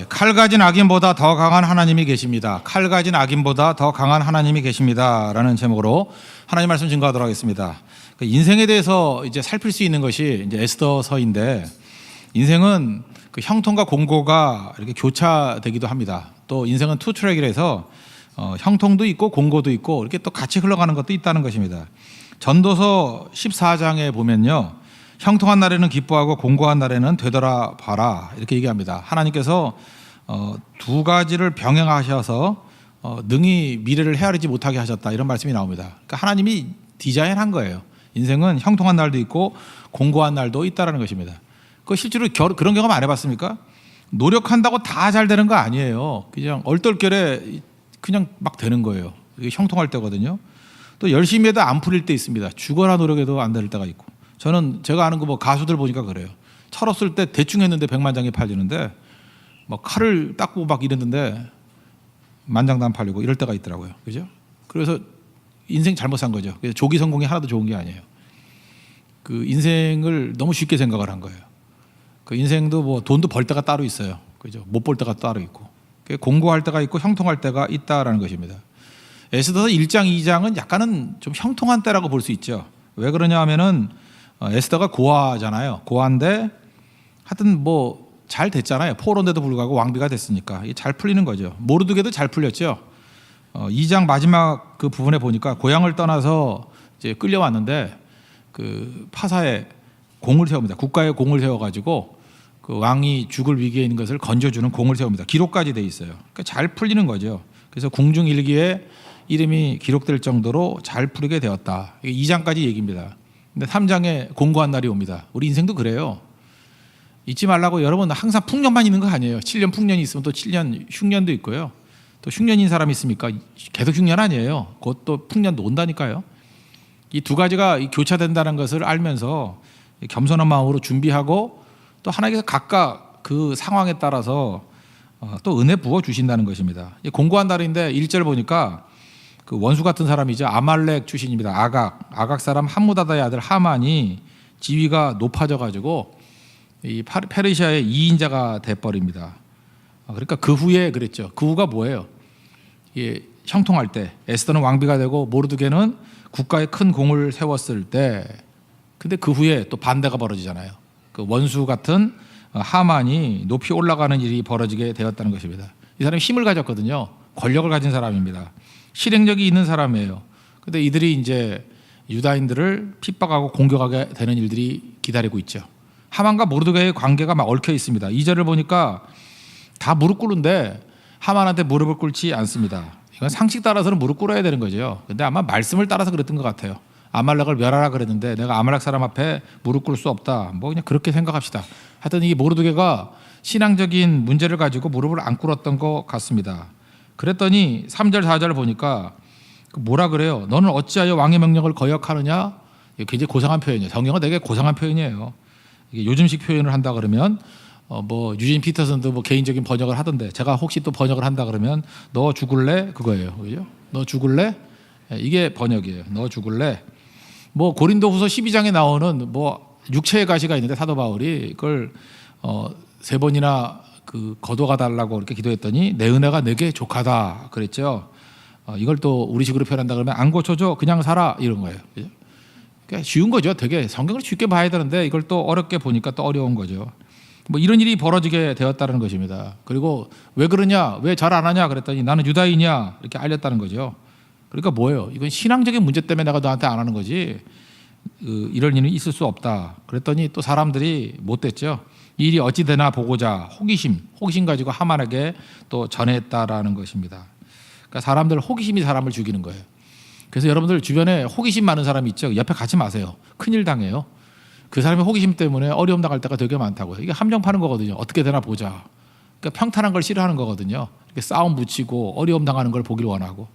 칼 가진 악인보다 더 강한 하나님이 계십니다. 칼 가진 악인보다 더 강한 하나님이 계십니다. 라는 제목으로 하나님 말씀 증거하도록 하겠습니다. 인생에 대해서 이제 살필 수 있는 것이 이제 에스더서인데, 인생은 그 형통과 공고가 이렇게 교차되기도 합니다. 또 인생은 투 트랙이라서 형통도 있고 공고도 있고 이렇게 또 같이 흘러가는 것도 있다는 것입니다. 전도서 14장에 보면요, 형통한 날에는 기뻐하고 공고한 날에는 되돌아 봐라, 이렇게 얘기합니다. 하나님께서 두 가지를 병행하셔서 능히 미래를 헤아리지 못하게 하셨다, 이런 말씀이 나옵니다. 그러니까 하나님이 디자인한 거예요. 인생은 형통한 날도 있고 공고한 날도 있다는 것입니다. 그 실제로 그런 경험 안 해봤습니까? 노력한다고 다 잘 되는 거 아니에요. 그냥 얼떨결에 그냥 막 되는 거예요. 이게 형통할 때거든요. 또 열심히 해도 안 풀릴 때 있습니다. 죽어라 노력해도 안 될 때가 있고. 저는 제가 아는 거 뭐 가수들 보니까 그래요. 철없을 때 대충 했는데 100만 장이 팔리는데, 뭐 칼을 닦고 막 이랬는데 만장도 안 팔리고 이럴 때가 있더라고요. 그죠? 그래서 인생 잘못 산 거죠. 그래서 조기 성공이 하나도 좋은 게 아니에요. 그 인생을 너무 쉽게 생각을 한 거예요. 그 인생도 뭐 돈도 벌 때가 따로 있어요. 그죠? 못 벌 때가 따로 있고, 공고할 때가 있고 형통할 때가 있다라는 것입니다. 에스더서 1장, 2장은 약간은 좀 형통한 때라고 볼 수 있죠. 왜 그러냐 하면은 에스더가 고아잖아요. 고아인데 하여튼 뭐 잘 됐잖아요. 포로인데도 불구하고 왕비가 됐으니까 이게 잘 풀리는 거죠. 모르드게도 잘 풀렸죠. 2장 마지막 그 부분에 보니까 고향을 떠나서 이제 끌려왔는데 그 파사에 공을 세웁니다. 국가에 공을 세워가지고 그 왕이 죽을 위기에 있는 것을 건져주는 공을 세웁니다. 기록까지 돼 있어요. 그러니까 잘 풀리는 거죠. 그래서 궁중일기에 이름이 기록될 정도로 잘 풀리게 되었다. 이게 2장까지 얘기입니다. 근데 3장에 공고한 날이 옵니다. 우리 인생도 그래요. 잊지 말라고, 여러분 항상 풍년만 있는 거 아니에요. 7년 풍년이 있으면 또 7년 흉년도 있고요. 또 흉년인 사람이 있습니까? 계속 흉년 아니에요. 곧 또 풍년도 온다니까요. 이 두 가지가 교차된다는 것을 알면서 겸손한 마음으로 준비하고, 또 하나님께서 각각 그 상황에 따라서 또 은혜 부어 주신다는 것입니다. 공고한 날인데 1절 보니까 그 원수 같은 사람이죠. 아말렉 출신입니다. 아각 사람 함무다다의 아들 하만이 지위가 높아져 가지고 이 페르시아의 2인자가 돼버립니다. 그러니까 그 후에 그랬죠. 그 후가 뭐예요? 예, 형통할 때 에스더는 왕비가 되고 모르드게는 국가에 큰 공을 세웠을 때, 근데 그 후에 또 반대가 벌어지잖아요. 그 원수 같은 하만이 높이 올라가는 일이 벌어지게 되었다는 것입니다. 이 사람이 힘을 가졌거든요. 권력을 가진 사람입니다. 실행력이 있는 사람이에요. 근데 이들이 이제 유다인들을 핍박하고 공격하게 되는 일들이 기다리고 있죠. 하만과 모르드게의 관계가 막 얽혀 있습니다. 2절을 보니까 다 무릎 꿇는데 하만한테 무릎을 꿇지 않습니다. 이건 상식 따라서는 무릎 꿇어야 되는 거죠. 근데 아마 말씀을 따라서 그랬던 것 같아요. 아말렉을 멸하라 그랬는데 내가 아말렉 사람 앞에 무릎 꿇을 수 없다, 뭐 그냥 그렇게 생각합시다. 하여튼 이 모르드게가 신앙적인 문제를 가지고 무릎을 안 꿇었던 것 같습니다. 그랬더니 3절 4절을 보니까 뭐라 그래요? 너는 어찌하여 왕의 명령을 거역하느냐? 이게 굉장히 고상한 표현이에요. 성경은 되게 고상한 표현이에요. 이게 요즘식 표현을 한다 그러면 뭐 유진 피터슨도 뭐 개인적인 번역을 하던데, 제가 혹시 또 번역을 한다 그러면 너 죽을래? 그거예요. 그죠? 너 죽을래? 이게 번역이에요. 너 죽을래? 뭐 고린도후서 12장에 나오는 뭐 육체의 가시가 있는데 사도 바울이 그걸 3번이나 그 거둬가 달라고 이렇게 기도했더니 내 은혜가 내게 족하다 그랬죠. 이걸 또 우리식으로 표현한다 그러면 안 고쳐줘, 그냥 살아, 이런 거예요. 그죠? 그러니까 쉬운 거죠. 되게 성경을 쉽게 봐야 되는데 이걸 또 어렵게 보니까 또 어려운 거죠. 뭐 이런 일이 벌어지게 되었다는 것입니다. 그리고 왜 그러냐, 왜 잘 안 하냐 그랬더니 나는 유다인이야, 이렇게 알렸다는 거죠. 그러니까 뭐예요? 이건 신앙적인 문제 때문에 내가 너한테 안 하는 거지 이런 일은 있을 수 없다. 그랬더니 또 사람들이 못됐죠. 이 일이 어찌 되나 보고자 호기심 가지고 하만에게 또 전했다라는 것입니다. 그러니까 사람들, 호기심이 사람을 죽이는 거예요. 그래서 여러분들 주변에 호기심 많은 사람이 있죠. 옆에 가지 마세요. 큰일 당해요. 그 사람의 호기심 때문에 어려움 당할 때가 되게 많다고요. 이게 함정 파는 거거든요. 어떻게 되나 보자. 그러니까 평탄한 걸 싫어하는 거거든요. 이렇게 싸움 붙이고 어려움 당하는 걸 보길 원하고.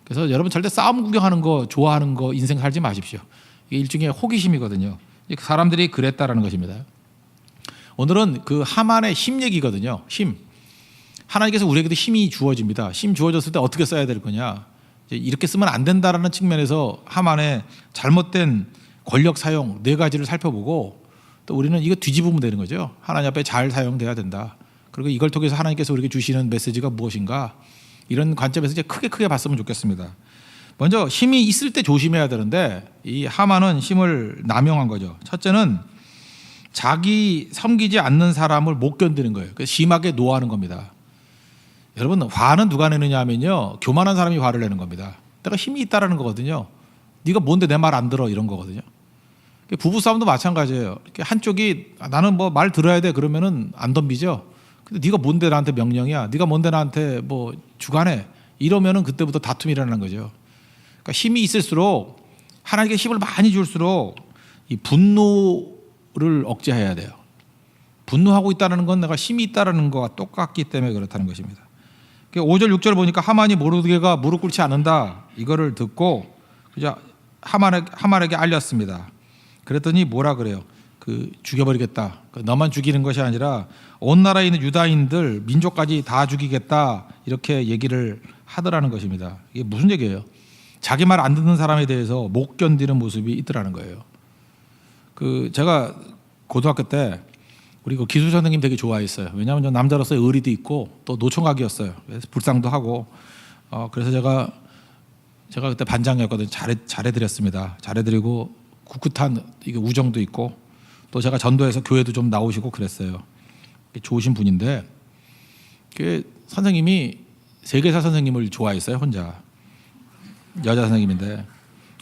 그래서 여러분 절대 싸움 구경하는 거 좋아하는 거 인생 살지 마십시오. 이게 일종의 호기심이거든요. 사람들이 그랬다라는 것입니다. 오늘은 그 하만의 힘 얘기거든요. 힘. 하나님께서 우리에게도 힘이 주어집니다. 힘 주어졌을 때 어떻게 써야 될 거냐. 이렇게 쓰면 안 된다라는 측면에서 하만의 잘못된 권력 사용 4가지를 살펴보고, 또 우리는 이거 뒤집으면 되는 거죠. 하나님 앞에 잘 사용돼야 된다. 그리고 이걸 통해서 하나님께서 우리에게 주시는 메시지가 무엇인가, 이런 관점에서 이제 크게 봤으면 좋겠습니다. 먼저 힘이 있을 때 조심해야 되는데, 이 하만은 힘을 남용한 거죠. 첫째는 자기 섬기지 않는 사람을 못 견디는 거예요. 그래서 심하게 노하는 겁니다. 여러분, 화는 누가 내느냐 하면요, 교만한 사람이 화를 내는 겁니다. 내가 힘이 있다라는 거거든요. 네가 뭔데 내 말 안 들어, 이런 거거든요. 부부싸움도 마찬가지예요. 이렇게 한쪽이 나는 뭐 말 들어야 돼 그러면은 안 덤비죠. 근데 네가 뭔데 나한테 명령이야, 네가 뭔데 나한테 뭐 주관해, 이러면은 그때부터 다툼이 일어나는 거죠. 그러니까 힘이 있을수록, 하나님께 힘을 많이 줄수록 이 분노를 억제해야 돼요. 분노하고 있다는 건 내가 힘이 있다는 거와 똑같기 때문에 그렇다는 것입니다. 5절 6절 보니까 하만이 모르드게가 무릎 꿇지 않는다, 이거를 듣고 그저 하만에게 알렸습니다. 그랬더니 뭐라 그래요? 죽여버리겠다. 너만 죽이는 것이 아니라 온 나라에 있는 유다인들 민족까지 다 죽이겠다, 이렇게 얘기를 하더라는 것입니다. 이게 무슨 얘기예요? 자기 말 안 듣는 사람에 대해서 못 견디는 모습이 있더라는 거예요. 제가 고등학교 때 우리 기술 선생님 되게 좋아했어요. 왜냐하면 저 남자로서 의리도 있고 또 노총각이었어요. 그래서 불쌍도 하고, 그래서 제가 그때 반장이었거든요. 잘해드렸습니다. 잘해드리고 꿋꿋한 이게 우정도 있고, 또 제가 전도해서 교회도 좀 나오시고 그랬어요. 좋으신 분인데, 선생님이 세계사 선생님을 좋아했어요. 혼자 여자 선생님인데,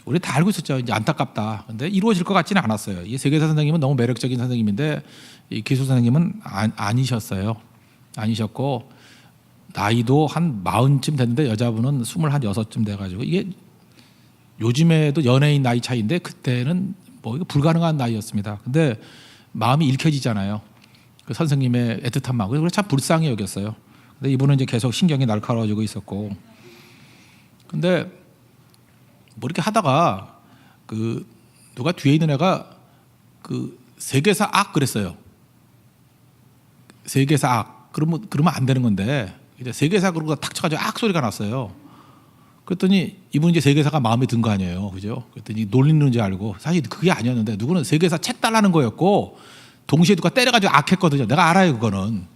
우리 다 알고 있었죠. 이제 안타깝다. 근데 이루어질 것 같지는 않았어요. 이 세계사 선생님은 너무 매력적인 선생님인데, 이 기술 선생님은 아니셨어요. 아니셨고, 나이도 한 40쯤 됐는데 여자분은 26쯤 돼가지고, 이게 요즘에도 연예인 나이 차이인데 그때는 뭐 이거 불가능한 나이였습니다. 근데 마음이 읽혀지잖아요. 그 선생님의 애틋한 마음. 그래서 참 불쌍히 여겼어요. 근데 이분은 이제 계속 신경이 날카로워지고 있었고, 근데 뭐 이렇게 하다가 누가 뒤에 있는 애가 세계사 악 그랬어요. 세계사 악. 그러면 안 되는 건데, 이제 세계사 그러고 탁 쳐가지고 악 소리가 났어요. 그랬더니 이분이 이제 세계사가 마음에 든 거 아니에요, 그죠? 그랬더니 놀리는 줄 알고, 사실 그게 아니었는데 누구는 세계사 책 달라는 거였고, 동시에 누가 때려가지고 악했거든요. 내가 알아요, 그거는.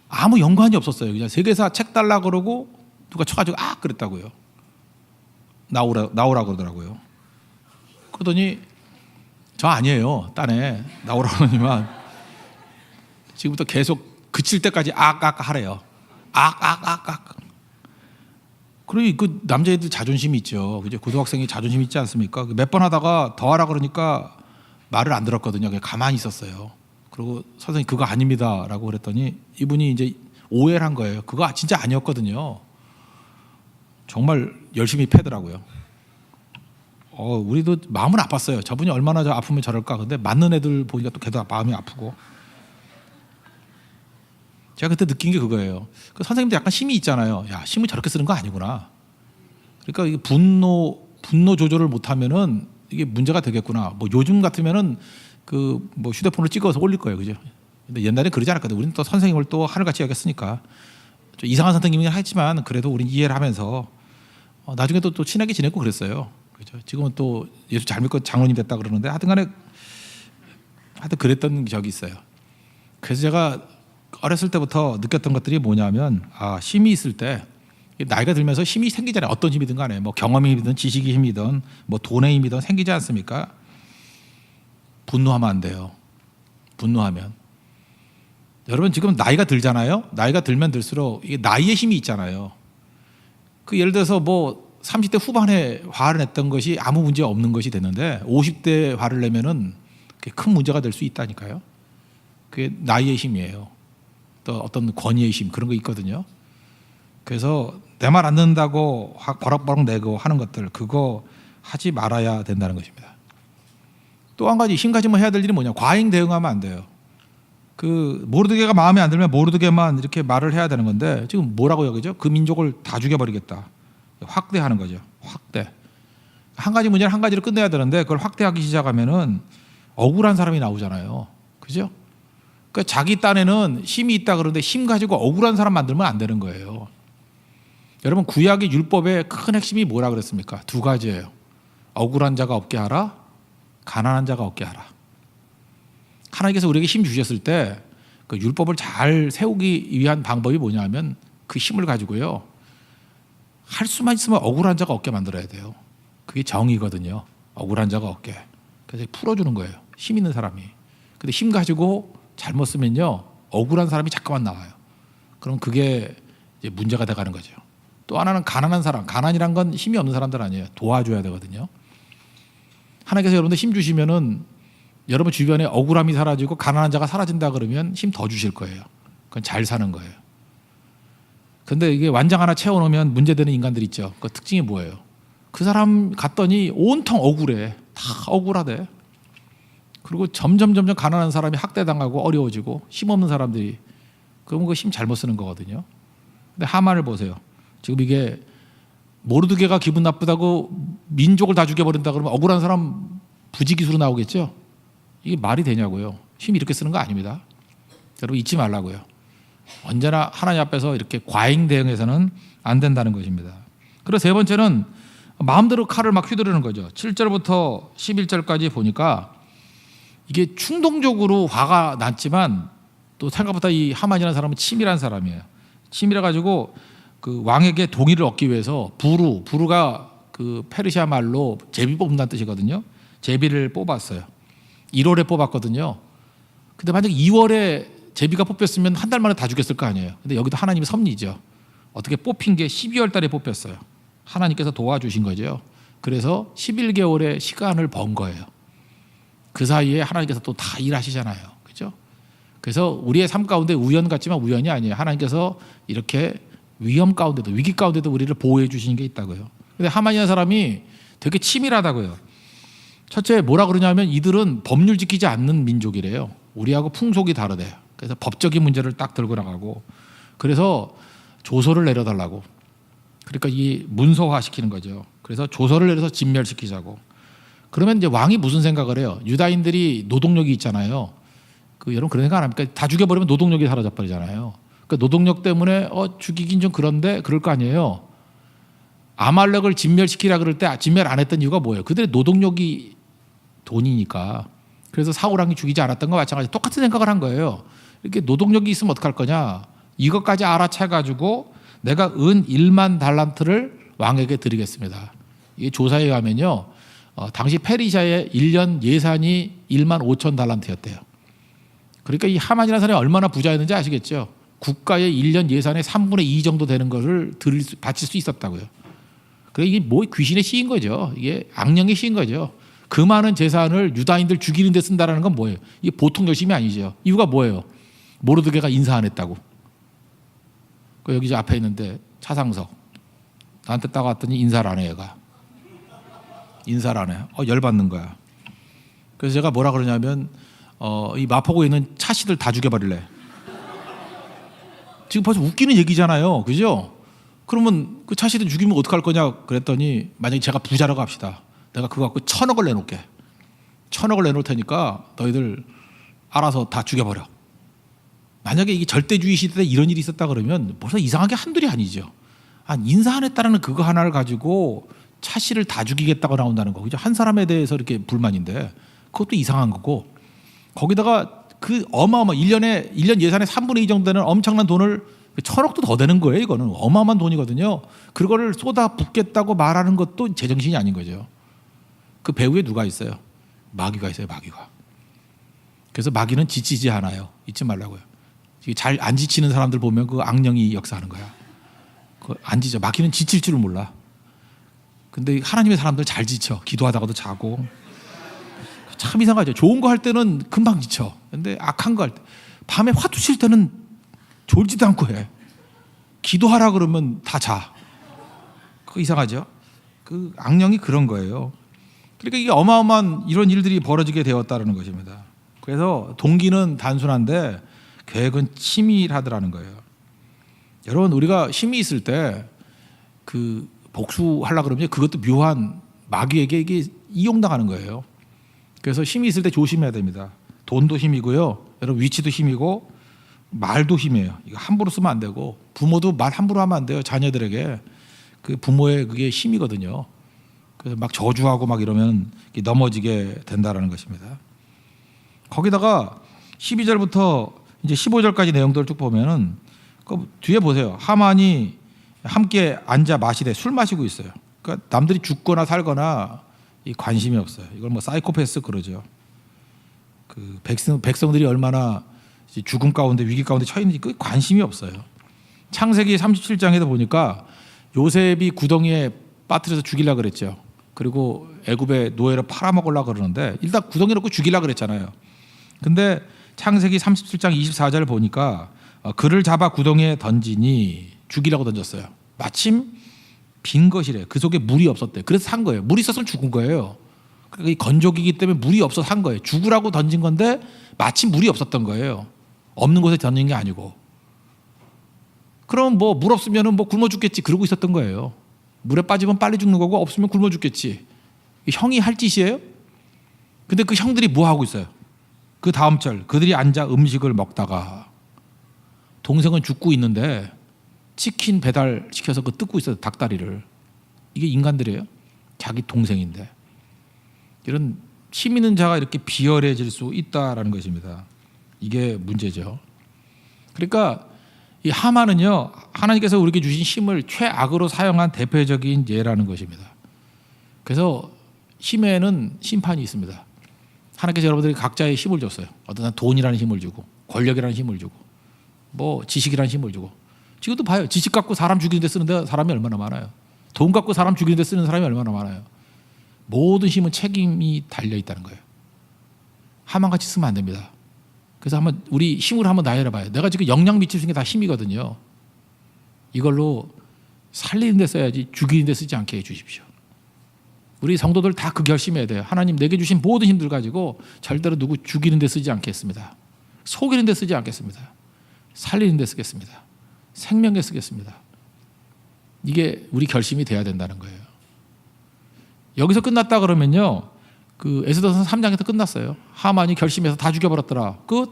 아무 연관이 없었어요. 그냥 세계사 책 달라 그러고 누가 쳐가지고 악 그랬다고요. 나오라 그러더라고요. 그러더니 저 아니에요, 딴에 나오라고 하더니만 지금부터 계속 그칠 때까지 악 하래요. 악. 그러니 그 남자애들 자존심이 있죠. 그죠? 고등학생이 자존심 있지 않습니까? 몇 번 하다가 더 하라 그러니까 말을 안 들었거든요. 그냥 가만히 있었어요. 그리고 선생님 그거 아닙니다라고 그랬더니 이분이 이제 오해를 한 거예요. 그거 진짜 아니었거든요. 정말 열심히 패더라고요. 우리도 마음은 아팠어요. 저분이 얼마나 아프면 저럴까. 근데 맞는 애들 보니까 또 걔도 마음이 아프고. 제가 그때 느낀 게 그거예요. 그 선생님도 약간 힘이 있잖아요. 야, 힘을 저렇게 쓰는 거 아니구나. 그러니까 이게 분노 조절을 못하면은 이게 문제가 되겠구나. 뭐 요즘 같으면은 뭐 휴대폰을 찍어서 올릴 거예요, 그죠? 근데 옛날에 그러지 않았거든요. 우리는 또 선생님을 또 하늘같이 여겼으니까. 좀 이상한 선생님이긴 하지만 그래도 우리는 이해를 하면서 나중에 또 친하게 지냈고 그랬어요. 그죠? 지금은 또 예수 잘 믿고 장로님 됐다 그러는데 하여튼 그랬던 적이 있어요. 그래서 제가 어렸을 때부터 느꼈던 것들이 뭐냐면, 힘이 있을 때, 나이가 들면서 힘이 생기잖아요. 어떤 힘이든 간에 뭐 경험의 힘이든 지식의 힘이든 뭐 돈의 힘이든 생기지 않습니까? 분노하면 안 돼요. 분노하면. 여러분 지금 나이가 들잖아요. 나이가 들면 들수록 이게 나이의 힘이 있잖아요. 예를 들어서 뭐 30대 후반에 화를 냈던 것이 아무 문제 없는 것이 됐는데 50대 화를 내면은 그게 큰 문제가 될 수 있다니까요. 그게 나이의 힘이에요. 또 어떤 권위의 힘, 그런 거 있거든요. 그래서 내 말 안 듣는다고 버럭버럭 내고 하는 것들, 그거 하지 말아야 된다는 것입니다. 또 한 가지 힘 가지면 해야 될 일이 뭐냐, 과잉 대응하면 안 돼요. 모르드게가 마음에 안 들면 모르드게만 이렇게 말을 해야 되는 건데, 지금 뭐라고 여기죠? 그 민족을 다 죽여버리겠다. 확대하는 거죠. 확대. 한 가지 문제를 한 가지로 끝내야 되는데 그걸 확대하기 시작하면은 억울한 사람이 나오잖아요. 그죠? 그러니까 자기 딴에는 힘이 있다 그러는데 힘 가지고 억울한 사람 만들면 안 되는 거예요. 여러분 구약의 율법의 큰 핵심이 뭐라 그랬습니까? 두 가지예요. 억울한 자가 없게 하라, 가난한 자가 없게 하라. 하나님께서 우리에게 힘 주셨을 때 그 율법을 잘 세우기 위한 방법이 뭐냐면 그 힘을 가지고요. 할 수만 있으면 억울한 자가 없게 만들어야 돼요. 그게 정의거든요. 억울한 자가 없게. 그래서 풀어주는 거예요. 힘 있는 사람이. 근데 힘 가지고 잘못 쓰면요. 억울한 사람이 자꾸만 나와요. 그럼 그게 이제 문제가 돼가는 거죠. 또 하나는 가난한 사람. 가난이란 건 힘이 없는 사람들 아니에요. 도와줘야 되거든요. 하나님께서 여러분들 힘 주시면은 여러분 주변에 억울함이 사라지고 가난한 자가 사라진다 그러면 힘 더 주실 거예요. 그건 잘 사는 거예요. 근데 이게 완장 하나 채워놓으면 문제되는 인간들 있죠. 그 특징이 뭐예요? 그 사람 갔더니 온통 억울해. 다 억울하대. 그리고 점점 가난한 사람이 학대당하고 어려워지고 힘없는 사람들이 그러면 그 힘 잘못 쓰는 거거든요. 근데 하만을 보세요. 지금 이게 모르드게가 기분 나쁘다고 민족을 다 죽여버린다 그러면 억울한 사람 부지기수로 나오겠죠. 이게 말이 되냐고요. 힘 이렇게 쓰는 거 아닙니다. 여러분 잊지 말라고요. 언제나 하나님 앞에서 이렇게 과잉 대응해서는 안 된다는 것입니다. 그리고 세 번째는 마음대로 칼을 막 휘두르는 거죠. 7절부터 11절까지 보니까 이게 충동적으로 화가 났지만 또 생각보다 이 하만이라는 사람은 치밀한 사람이에요. 치밀해 가지고 그 왕에게 동의를 얻기 위해서 부르가 그 페르시아 말로 제비 뽑는다는 뜻이거든요. 제비를 뽑았어요. 1월에 뽑았거든요. 근데 만약 2월에 제비가 뽑혔으면 한 달 만에 다 죽였을 거 아니에요. 근데 여기도 하나님의 섭리죠. 어떻게 뽑힌 게 12월 달에 뽑혔어요. 하나님께서 도와주신 거죠. 그래서 11개월의 시간을 번 거예요. 그 사이에 하나님께서 또 다 일하시잖아요. 그렇죠? 그래서 우리의 삶 가운데 우연 같지만 우연이 아니에요. 하나님께서 이렇게 위험 가운데도 위기 가운데도 우리를 보호해 주시는 게 있다고요. 근데 하만이라는 사람이 되게 치밀하다고요. 첫째 뭐라 그러냐면 이들은 법률 지키지 않는 민족이래요. 우리하고 풍속이 다르대요. 그래서 법적인 문제를 딱 들고 나가고 그래서 조서를 내려달라고. 그러니까 이 문서화 시키는 거죠. 그래서 조서를 내려서 진멸시키자고. 그러면 이제 왕이 무슨 생각을 해요? 유다인들이 노동력이 있잖아요. 그 여러분 그런 생각 안 합니까? 다 죽여버리면 노동력이 사라져 버리잖아요. 그 노동력 때문에 죽이긴 좀 그런데 그럴 거 아니에요. 아말렉을 진멸시키라 그럴 때 진멸 안 했던 이유가 뭐예요? 그들의 노동력이 돈이니까. 그래서 사울 왕이 죽이지 않았던 거 마찬가지. 똑같은 생각을 한 거예요. 이렇게 노동력이 있으면 어떡할 거냐? 이것까지 알아채 가지고 내가 은 1만 달란트를 왕에게 드리겠습니다. 이게 조사에 의하면요. 당시 페르시아의 1년 예산이 1만 5천 달란트였대요. 그러니까 이 하만이라는 사람이 얼마나 부자였는지 아시겠죠? 국가의 1년 예산의 3분의 2 정도 되는 것을 바칠 수 있었다고요. 그러니까 이게 뭐 귀신의 씨인 거죠. 이게 악령의 씨인 거죠. 그 많은 재산을 유다인들 죽이는 데 쓴다는 건 뭐예요? 이게 보통 열심이 아니죠. 이유가 뭐예요? 모르드게가 인사 안 했다고. 여기 저 앞에 있는데 차상석 나한테 따가왔더니 인사를 안 해. 얘가 인사를 안 해. 열받는 거야. 그래서 제가 뭐라 그러냐면 이 마포구에 있는 차씨들 다 죽여버릴래. 지금 벌써 웃기는 얘기잖아요. 그죠? 그러면 그 차씨들 죽이면 어떡할 거냐 그랬더니 만약에 제가 부자라고 합시다. 내가 그거 갖고 1,000억을 내놓을게. 1,000억을 내놓을 테니까 너희들 알아서 다 죽여버려. 만약에 이게 절대주의 시대에 이런 일이 있었다 그러면 벌써 이상한 게 한둘이 아니죠. 인사 안 했다는 그거 하나를 가지고 차씨를 다 죽이겠다고 나온다는 거. 그죠? 한 사람에 대해서 이렇게 불만인데 그것도 이상한 거고 거기다가 그 어마어마 1년 예산의 3분의 2 정도 되는 엄청난 돈을 1,000억도 더 되는 거예요. 이거는 어마어마한 돈이거든요. 그거를 쏟아 붓겠다고 말하는 것도 제정신이 아닌 거죠. 그 배후에 누가 있어요? 마귀가 있어요. 마귀가. 그래서 마귀는 지치지 않아요. 잊지 말라고요. 잘 안 지치는 사람들 보면 그 악령이 역사하는 거야. 안 지쳐. 마귀는 지칠 줄을 몰라. 근데 하나님의 사람들 잘 지쳐. 기도하다가도 자고. 참 이상하죠. 좋은 거 할 때는 금방 지쳐. 근데 악한 거 할 때, 밤에 화투 칠 때는 졸지도 않고 해. 기도하라 그러면 다 자. 그거 이상하죠. 그 악령이 그런 거예요. 그러니까 이게 어마어마한 이런 일들이 벌어지게 되었다는 것입니다. 그래서 동기는 단순한데 계획은 치밀하더라는 거예요. 여러분 우리가 힘이 있을 때 그 복수하려고 그러면 그것도 묘한 마귀에게 이게 이용당하는 거예요. 그래서 힘이 있을 때 조심해야 됩니다. 돈도 힘이고요. 여러분 위치도 힘이고 말도 힘이에요. 이거 함부로 쓰면 안 되고 부모도 말 함부로 하면 안 돼요. 자녀들에게. 그 부모의 그게 힘이거든요. 그래서 막 저주하고 막 이러면 넘어지게 된다라는 것입니다. 거기다가 12절부터 이제 15절까지 내용들을 쭉 보면은 그 뒤에 보세요. 하만이 함께 앉아 마시되 술 마시고 있어요. 그러니까 남들이 죽거나 살거나 이 관심이 없어요. 이걸 뭐 사이코패스 그러죠. 그 백성들이 얼마나 죽음 가운데 위기 가운데 처해 있는지 그 관심이 없어요. 창세기 37장에도 보니까 요셉이 구덩이에 빠뜨려서 죽이려고 그랬죠. 그리고 애굽의 노예로 팔아먹으려고 그러는데 일단 구덩이에 넣고 죽이려고 그랬잖아요. 근데 창세기 37장 24절을 보니까 그를 잡아 구덩이에 던지니 죽이려고 던졌어요. 마침 빈 것이래. 그 속에 물이 없었대. 그래서 산 거예요. 물이 있었으면 죽은 거예요. 그러니까 이 건조기이기 때문에 물이 없어서 산 거예요. 죽으라고 던진 건데 마침 물이 없었던 거예요. 없는 곳에 던진 게 아니고. 그럼 뭐 물 없으면 뭐 굶어 죽겠지 그러고 있었던 거예요. 물에 빠지면 빨리 죽는 거고 없으면 굶어 죽겠지. 형이 할 짓이에요? 근데 그 형들이 뭐 하고 있어요? 그 다음 절 그들이 앉아 음식을 먹다가 동생은 죽고 있는데 치킨 배달시켜서 그 뜯고 있어요. 닭다리를. 이게 인간들이에요? 자기 동생인데. 이런 힘 있는 자가 이렇게 비열해질 수 있다라는 것입니다. 이게 문제죠. 그러니까 이 하만은요, 하나님께서 우리에게 주신 힘을 최악으로 사용한 대표적인 예라는 것입니다. 그래서 힘에는 심판이 있습니다. 하나님께서 여러분들이 각자의 힘을 줬어요. 어떤 사람 돈이라는 힘을 주고, 권력이라는 힘을 주고, 뭐 지식이라는 힘을 주고. 지금도 봐요. 지식 갖고 사람 죽이는 데 쓰는데 사람이 얼마나 많아요. 돈 갖고 사람 죽이는 데 쓰는 사람이 얼마나 많아요. 모든 힘은 책임이 달려 있다는 거예요. 하만같이 쓰면 안 됩니다. 그래서 한번 우리 힘으로 한번 나열해 봐요. 내가 지금 영향 미칠 수 있는 게 다 힘이거든요. 이걸로 살리는 데 써야지 죽이는 데 쓰지 않게 해 주십시오. 우리 성도들 다 그 결심해야 돼요. 하나님 내게 주신 모든 힘들 가지고 절대로 누구 죽이는 데 쓰지 않겠습니다. 속이는 데 쓰지 않겠습니다. 살리는 데 쓰겠습니다. 생명에 쓰겠습니다. 이게 우리 결심이 돼야 된다는 거예요. 여기서 끝났다 그러면요. 그 에스더서 3장에서 끝났어요. 하만이 결심해서 다 죽여버렸더라. 끝.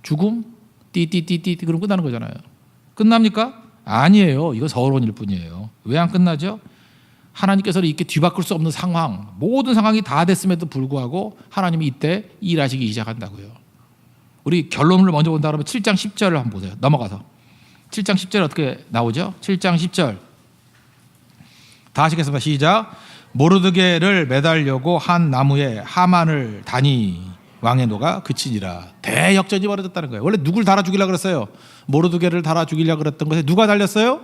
죽음. 띠띠띠띠 그럼 끝나는 거잖아요. 끝납니까? 아니에요. 이거 서론일 뿐이에요. 왜 안 끝나죠? 하나님께서는 이렇게 뒤바꿀 수 없는 상황, 모든 상황이 다 됐음에도 불구하고 하나님이 이때 일하시기 시작한다고요. 우리 결론을 먼저 본다 그러면 7장 10절을 한번 보세요. 넘어가서 7장 10절 어떻게 나오죠? 7장 10절 다 하시겠습니다. 시작. 모르드게를 매달려고 한 나무에 하만을 다니 왕의 노가 그치니라. 대역전이 벌어졌다는 거예요. 원래 누굴 달아 죽이려고 그랬어요? 모르드게를 달아 죽이려고 그랬던 것에 누가 달렸어요?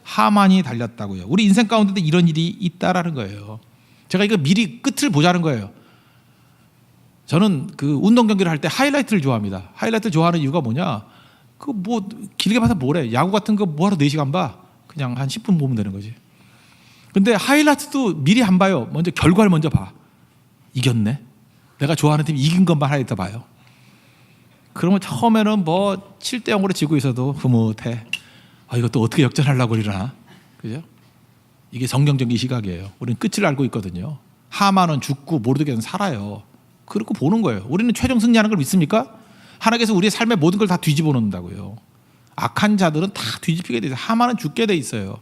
하만이 달렸다고요. 우리 인생 가운데도 이런 일이 있다라는 거예요. 제가 이거 미리 끝을 보자는 거예요. 저는 그 운동 경기를 할 때 하이라이트를 좋아합니다. 하이라이트를 좋아하는 이유가 뭐냐? 그 뭐 길게 봐서 뭐래? 야구 같은 거 뭐하러 4시간 봐? 그냥 한 10분 보면 되는 거지. 근데 하이라이트도 미리 안 봐요. 먼저 결과를 먼저 봐. 이겼네. 내가 좋아하는 팀이 이긴 것만 하이라이트 봐요. 그러면 처음에는 뭐 7대 0으로 지고 있어도 흐뭇해. 아, 이것도 어떻게 역전하려고 그러나. 그죠? 이게 성경적인 시각이에요. 우리는 끝을 알고 있거든요. 하만은 죽고 모르드게는 살아요. 그렇고 보는 거예요. 우리는 최종 승리하는 걸 믿습니까? 하나님께서 우리의 삶의 모든 걸 다 뒤집어 놓는다고요. 악한 자들은 다 뒤집히게 돼 있어요. 하만은 죽게 돼 있어요.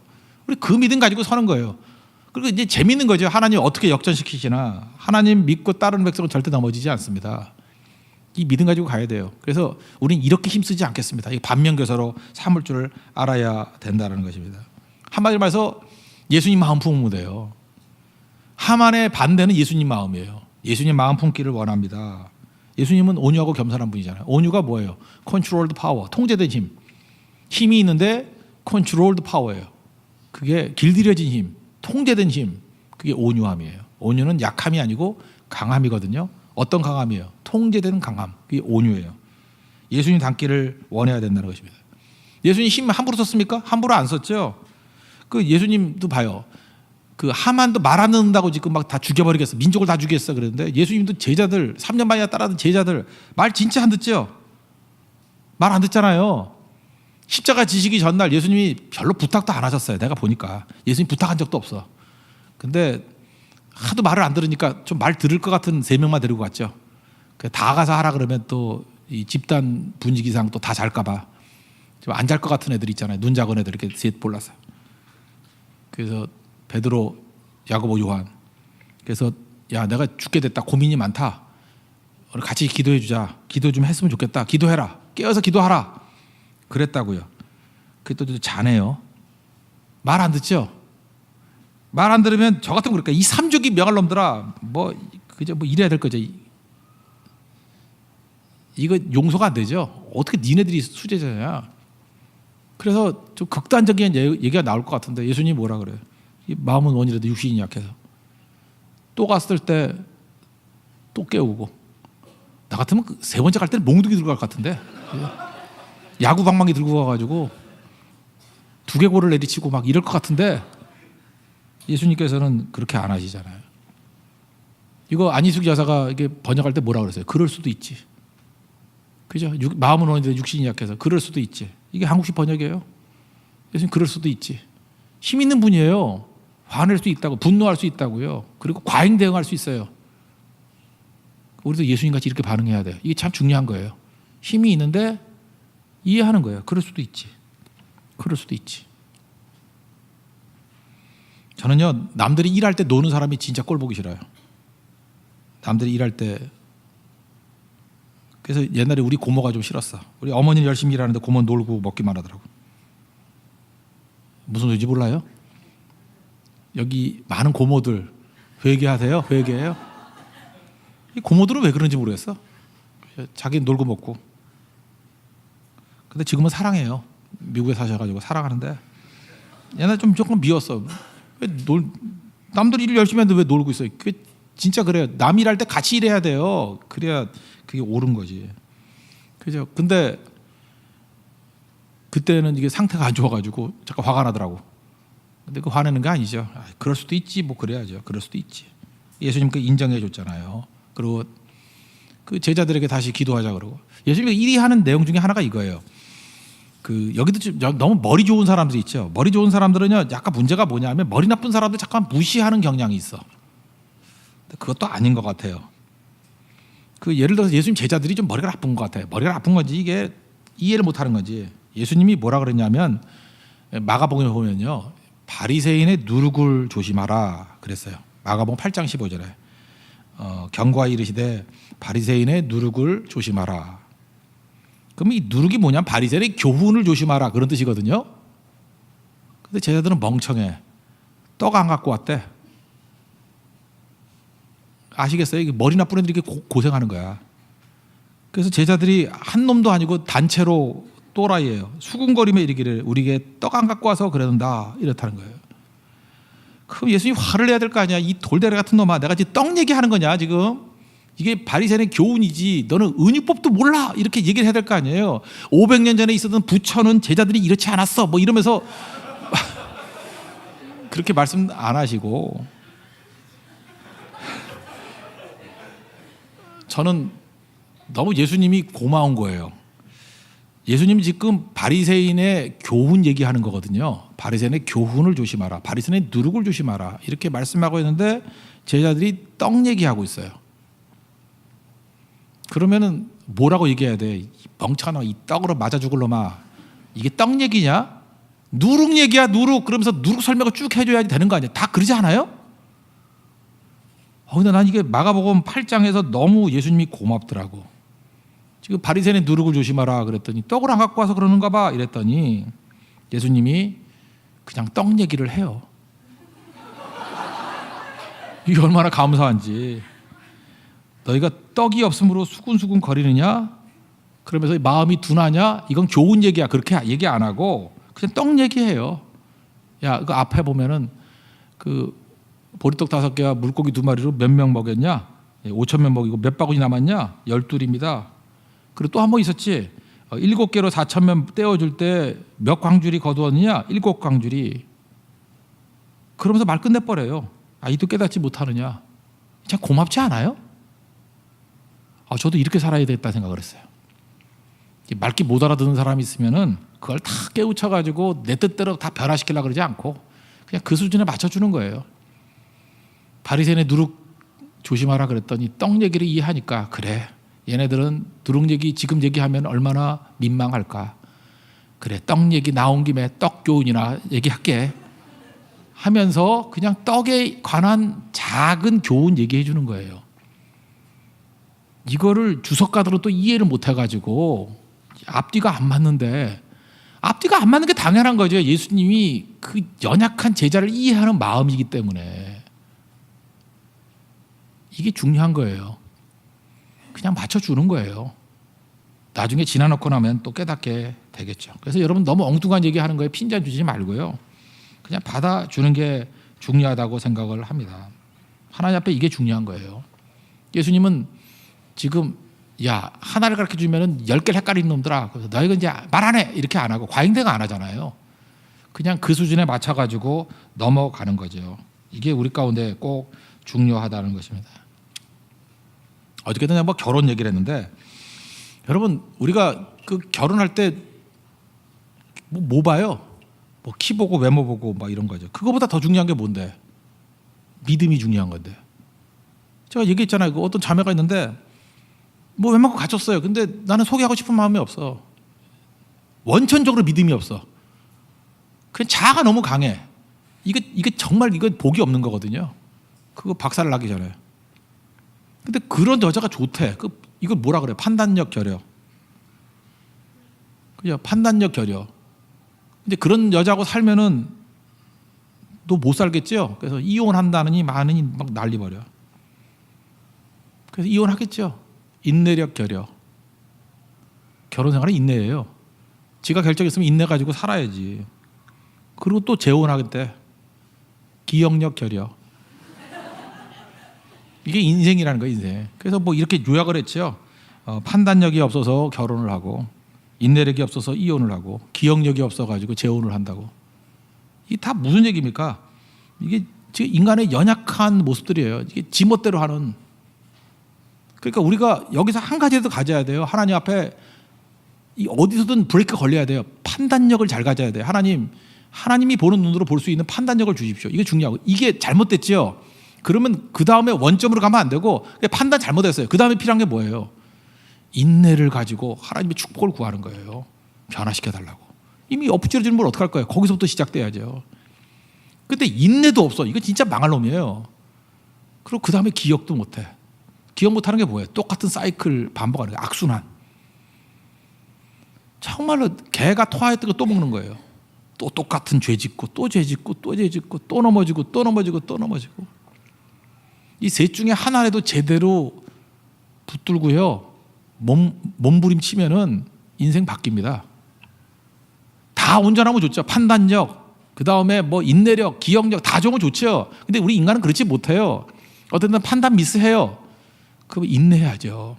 우리 그 믿음 가지고 서는 거예요. 그리고 이제 재밌는 거죠. 하나님 어떻게 역전시키시나. 하나님 믿고 따르는 백성은 절대 넘어지지 않습니다. 이 믿음 가지고 가야 돼요. 그래서 우리는 이렇게 힘쓰지 않겠습니다. 이 반면교사로 삼을 줄을 알아야 된다는 것입니다. 한마디로 말해서 예수님 마음 품으면 돼요. 하만의 반대는 예수님 마음이에요. 예수님 마음 품기를 원합니다. 예수님은 온유하고 겸손한 분이잖아요. 온유가 뭐예요? 컨트롤드 파워, 통제된 힘. 힘이 있는데 컨트롤드 파워예요. 그게 길들여진 힘, 통제된 힘, 그게 온유함이에요. 온유는 약함이 아니고 강함이거든요. 어떤 강함이에요? 통제되는 강함, 그게 온유예요. 예수님 닮기를 원해야 된다는 것입니다. 예수님 힘 함부로 썼습니까? 함부로 안 썼죠. 그 예수님도 봐요. 그 하만도 말 안 듣는다고 지금 막 다 죽여버리겠어. 민족을 다 죽였어. 그랬는데 예수님도 제자들 3년 반이나 따라하던 제자들 말 진짜 안 듣죠. 말 안 듣잖아요. 십자가 지시기 전날 예수님이 별로 부탁도 안 하셨어요. 내가 보니까 예수님 부탁한 적도 없어. 근데 하도 말을 안 들으니까 좀 말 들을 것 같은 3명만 데리고 갔죠. 다 가서 하라 그러면 또 이 집단 분위기상 또 다 잘까봐 좀 안 잘 것 같은 애들 있잖아요. 눈 작은 애들 이렇게 셋 골랐어요. 그래서 베드로, 야고보, 요한. 그래서 야 내가 죽게 됐다. 고민이 많다. 우리 같이 기도해 주자. 기도 좀 했으면 좋겠다. 기도해라. 깨어서 기도하라 그랬다고요. 그게 또 자네요. 말 안 듣죠? 말 안 들으면 저 같은 거 그러니까 이 삼족이 명할 놈들아 그저 이래야 될 거죠. 이거 용서가 안 되죠. 어떻게 니네들이 수제자냐. 그래서 좀 극단적인 얘기가 나올 것 같은데 예수님이 뭐라 그래요? 마음은 원이라도 육신이 약해서 또 갔을 때 또 깨우고 나 같으면 세 번째 갈 때는 몽둥이 들고 갈 것 같은데 야구 방망이 들고 가가지고 두개골을 내리치고 막 이럴 것 같은데 예수님께서는 그렇게 안 하시잖아요. 이거 안희숙 여사가 이게 번역할 때 뭐라 그랬어요? 그럴 수도 있지. 그죠? 마음은 원인데 육신이 약해서 그럴 수도 있지. 이게 한국식 번역이에요. 예수님 그럴 수도 있지. 힘 있는 분이에요. 화낼 수 있다고, 분노할 수 있다고요. 그리고 과잉 대응할 수 있어요. 우리도 예수님같이 이렇게 반응해야 돼요. 이게 참 중요한 거예요. 힘이 있는데 이해하는 거예요. 그럴 수도 있지. 그럴 수도 있지. 저는요, 남들이 일할 때 노는 사람이 진짜 꼴 보기 싫어요. 남들이 일할 때. 그래서 옛날에 우리 고모가 좀 싫었어. 우리 어머니는 열심히 일하는데 고모 놀고 먹기만 하더라고. 무슨 소리인지 몰라요? 여기 많은 고모들 회개하세요? 회개해요? 이 고모들은 왜 그런지 모르겠어. 자기 놀고 먹고. 근데 지금은 사랑해요. 미국에 사셔가지고 사랑하는데 옛날에 좀 조금 미웠어. 남들이 일 열심히 하는데 왜 놀고 있어요? 그게 진짜 그래요. 남 일할 때 같이 일해야 돼요. 그래야 그게 옳은 거지. 그죠? 근데 그때는 이게 상태가 안 좋아가지고 잠깐 화가 나더라고. 근데 그 화내는 게 아니죠. 그럴 수도 있지. 뭐 그래야죠. 그럴 수도 있지. 예수님 그 인정해 줬잖아요. 그리고 그 제자들에게 다시 기도하자 그러고 예수님이 일이 하는 내용 중에 하나가 이거예요. 그 여기도 좀 너무 머리 좋은 사람들이 있죠. 머리 좋은 사람들은요, 약간 문제가 뭐냐면 머리 나쁜 사람들 잠깐 무시하는 경향이 있어. 그것도 아닌 것 같아요. 그 예를 들어서 예수님 제자들이 좀 머리가 나쁜 것 같아요. 머리가 나쁜 건지 이게 이해를 못하는 건지. 예수님이 뭐라 그랬냐면 마가복음에 보면요, 바리새인의 누룩을 조심하라 그랬어요. 마가복음 8장 15절에 경고하여 이르시되 바리새인의 누룩을 조심하라. 그럼 이 누룩이 뭐냐면 바리새인의 교훈을 조심하라 그런 뜻이거든요. 근데 제자들은 멍청해. 떡 안 갖고 왔대. 아시겠어요? 이게 머리 나쁜 애들이 이렇게 고생하는 거야. 그래서 제자들이 한 놈도 아니고 단체로 또라이예요. 수군거리며 이르기를 우리에게 떡 안 갖고 와서 그러는다 이렇다는 거예요. 그럼 예수님이 화를 내야 될 거 아니야. 이 돌대리 같은 놈아, 내가 지금 떡 얘기하는 거냐 지금. 이게 바리새인의 교훈이지 너는 은유법도 몰라 이렇게 얘기를 해야 될 거 아니에요. 500년 전에 있었던 부처는 제자들이 이렇지 않았어 뭐 이러면서 그렇게 말씀 안 하시고, 저는 너무 예수님이 고마운 거예요. 예수님이 지금 바리새인의 교훈 얘기하는 거거든요. 바리새인의 교훈을 조심하라, 바리새인의 누룩을 조심하라 이렇게 말씀하고 있는데 제자들이 떡 얘기하고 있어요. 그러면은 뭐라고 얘기해야 돼? 멍청한 이 떡으로 맞아 죽을 놈아, 이게 떡 얘기냐? 누룩 얘기야 누룩. 그러면서 누룩 설명을 쭉 해줘야지 되는 거 아니야? 다 그러지 않아요? 근데 난 이게 마가복음 8장에서 너무 예수님이 고맙더라고. 지금 바리새인의 누룩을 조심하라 그랬더니 떡을 안 갖고 와서 그러는가 봐 이랬더니 예수님이 그냥 떡 얘기를 해요. 이게 얼마나 감사한지. 너희가 떡이 없으므로 수군수군 거리느냐? 그러면서 마음이 둔하냐? 이건 교훈 얘기야. 그렇게 얘기 안 하고 그냥 떡 얘기해요. 야, 그 앞에 보면은 그 보리떡 5개와 물고기 2마리로 몇 명 먹였냐? 5,000명 먹이고 몇 바구니 남았냐? 12입니다. 그리고 또 한 번 있었지. 7개로 4,000명 떼어줄 때 몇 광주리 거두었느냐? 7광주리. 그러면서 말 끝내버려요. 이도 깨닫지 못하느냐? 참 고맙지 않아요? 저도 이렇게 살아야 되겠다 생각을 했어요. 말귀 못 알아듣는 사람이 있으면은 그걸 다 깨우쳐가지고 내 뜻대로 다 변화시키려고 그러지 않고 그냥 그 수준에 맞춰주는 거예요. 바리새인의 누룩 조심하라 그랬더니 떡 얘기를 이해하니까 그래, 얘네들은 누룩 얘기 지금 얘기하면 얼마나 민망할까. 그래, 떡 얘기 나온 김에 떡 교훈이나 얘기할게 하면서 그냥 떡에 관한 작은 교훈 얘기해 주는 거예요. 이거를 주석가들은 또 이해를 못 해가지고 앞뒤가 안 맞는데 앞뒤가 안 맞는 게 당연한 거죠. 예수님이 그 연약한 제자를 이해하는 마음이기 때문에 이게 중요한 거예요. 그냥 맞춰주는 거예요. 나중에 지나놓고 나면 또 깨닫게 되겠죠. 그래서 여러분 너무 엉뚱한 얘기하는 거에 핀잔 주지 말고요. 그냥 받아주는 게 중요하다고 생각을 합니다. 하나님 앞에 이게 중요한 거예요. 예수님은 지금 야 하나를 가르쳐 주면은 10개를 헷갈리는 놈들아. 그래서 너희가 이제 말 안 해. 이렇게 안 하고 과잉대가 안 하잖아요. 그냥 그 수준에 맞춰가지고 넘어가는 거죠. 이게 우리 가운데 꼭 중요하다는 것입니다. 어저께도 뭐 결혼 얘기를 했는데 여러분 우리가 그 결혼할 때 뭐 봐요? 뭐 키 보고 외모 보고 막 이런 거죠. 그거보다 더 중요한 게 뭔데? 믿음이 중요한 건데. 제가 얘기했잖아요. 그 어떤 자매가 있는데 뭐 웬만큼 갖췄어요. 근데 나는 소개하고 싶은 마음이 없어. 원천적으로 믿음이 없어. 그냥 자아가 너무 강해. 이게 정말 이거 복이 없는 거거든요. 그거 박살 나기 전에. 근데 그런 여자가 좋대. 이걸 뭐라 그래? 판단력 결여. 그죠? 판단력 결여. 근데 그런 여자하고 살면은 너 못 살겠죠? 그래서 이혼한다느니 많으니 막 난리 버려. 그래서 이혼하겠죠. 인내력 결여. 결혼 생활은 인내예요. 지가 결정했으면 인내 가지고 살아야지. 그리고 또 재혼하겠대. 기억력 결여. 이게 인생이라는 거예요, 인생. 그래서 뭐 이렇게 요약을 했죠. 판단력이 없어서 결혼을 하고, 인내력이 없어서 이혼을 하고, 기억력이 없어가지고 재혼을 한다고. 이게 다 무슨 얘기입니까? 이게 지금 인간의 연약한 모습들이에요. 이게 지멋대로 하는. 그러니까 우리가 여기서 한 가지라도 가져야 돼요. 하나님 앞에 어디서든 브레이크 걸려야 돼요. 판단력을 잘 가져야 돼요. 하나님이 보는 눈으로 볼 수 있는 판단력을 주십시오. 이게 중요하고. 이게 잘못됐죠. 그러면 그 다음에 원점으로 가면 안 되고 판단 잘못했어요. 그 다음에 필요한 게 뭐예요? 인내를 가지고 하나님의 축복을 구하는 거예요. 변화시켜 달라고. 이미 엎질러지는 걸 어떡할 거예요? 거기서부터 시작돼야죠. 근데 인내도 없어. 이거 진짜 망할 놈이에요. 그리고 그 다음에 기억도 못해. 기억 못하는 게 뭐예요? 똑같은 사이클 반복하는 거예요. 악순환. 정말로 개가 토하였던 거 또 먹는 거예요. 또 똑같은 죄 짓고 또 죄 짓고 또 죄 짓고 또 넘어지고 또 넘어지고 또 넘어지고. 이 셋 중에 하나라도 제대로 붙들고요. 몸부림치면은 인생 바뀝니다. 다 온전하면 좋죠. 판단력, 그 다음에 뭐 인내력, 기억력 다 좋으면 좋죠. 근데 우리 인간은 그렇지 못해요. 어떤 때는 판단 미스해요. 그럼 인내해야죠.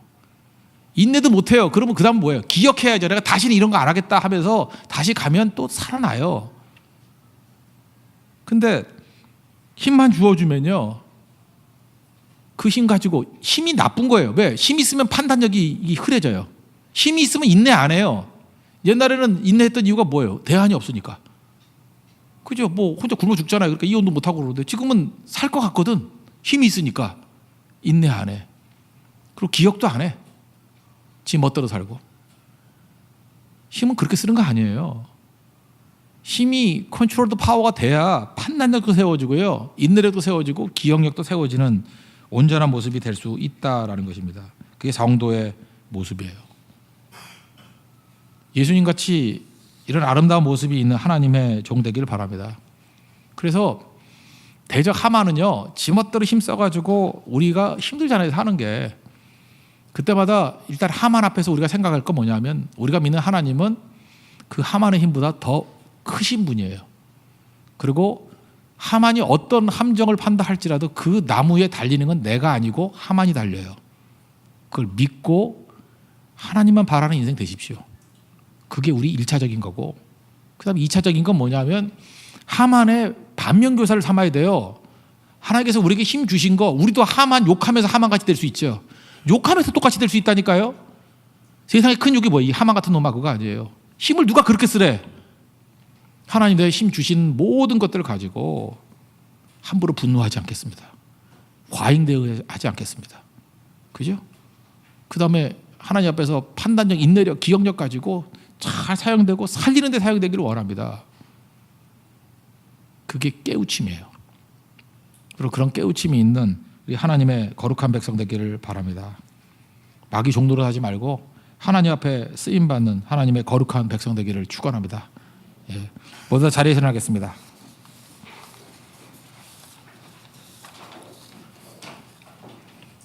인내도 못해요. 그러면 그 다음 뭐예요? 기억해야죠. 내가 다시는 이런 거 안 하겠다 하면서 다시 가면 또 살아나요. 근데 힘만 주어주면요. 그 힘 가지고 힘이 나쁜 거예요. 왜? 힘이 있으면 판단력이 흐려져요. 힘이 있으면 인내 안 해요. 옛날에는 인내했던 이유가 뭐예요? 대안이 없으니까. 그죠? 뭐 혼자 굶어 죽잖아요. 그러니까 이혼도 못 하고 그러는데 지금은 살 것 같거든. 힘이 있으니까 인내 안 해. 그리고 기억도 안 해. 지 멋대로 살고. 힘은 그렇게 쓰는 거 아니에요. 힘이 컨트롤 더 파워가 돼야 판단력도 세워지고요. 인내력도 세워지고 기억력도 세워지는 온전한 모습이 될 수 있다라는 것입니다. 그게 성도의 모습이에요. 예수님같이 이런 아름다운 모습이 있는 하나님의 종 되기를 바랍니다. 그래서 대적 하만은요. 지멋대로 힘써가지고 우리가 힘들잖아요. 사는 게. 그때마다 일단 하만 앞에서 우리가 생각할 건 뭐냐면 우리가 믿는 하나님은 그 하만의 힘보다 더 크신 분이에요. 그리고 하만이 어떤 함정을 판다 할지라도 그 나무에 달리는 건 내가 아니고 하만이 달려요. 그걸 믿고 하나님만 바라는 인생 되십시오. 그게 우리 1차적인 거고, 그 다음에 2차적인 건 뭐냐면 하만의 반면교사를 삼아야 돼요. 하나님께서 우리에게 힘 주신 거 우리도 하만 욕하면서 하만같이 될 수 있죠. 욕하면서 똑같이 될 수 있다니까요. 세상에 큰 욕이 뭐예요? 이 하만 같은 놈아 그거 아니에요. 힘을 누가 그렇게 쓰래? 하나님 내 힘 주신 모든 것들을 가지고 함부로 분노하지 않겠습니다. 과잉대응하지 않겠습니다. 그죠? 그 다음에 하나님 앞에서 판단력, 인내력, 기억력 가지고 잘 사용되고 살리는 데 사용되기를 원합니다. 그게 깨우침이에요. 그리고 그런 깨우침이 있는 우리 하나님의 거룩한 백성 되기를 바랍니다. 마귀 종노릇 하지 말고 하나님 앞에 쓰임 받는 하나님의 거룩한 백성 되기를 축원합니다. 예. 모두 다 자리에 일어나겠습니다.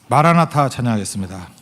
마라나타 찬양하겠습니다.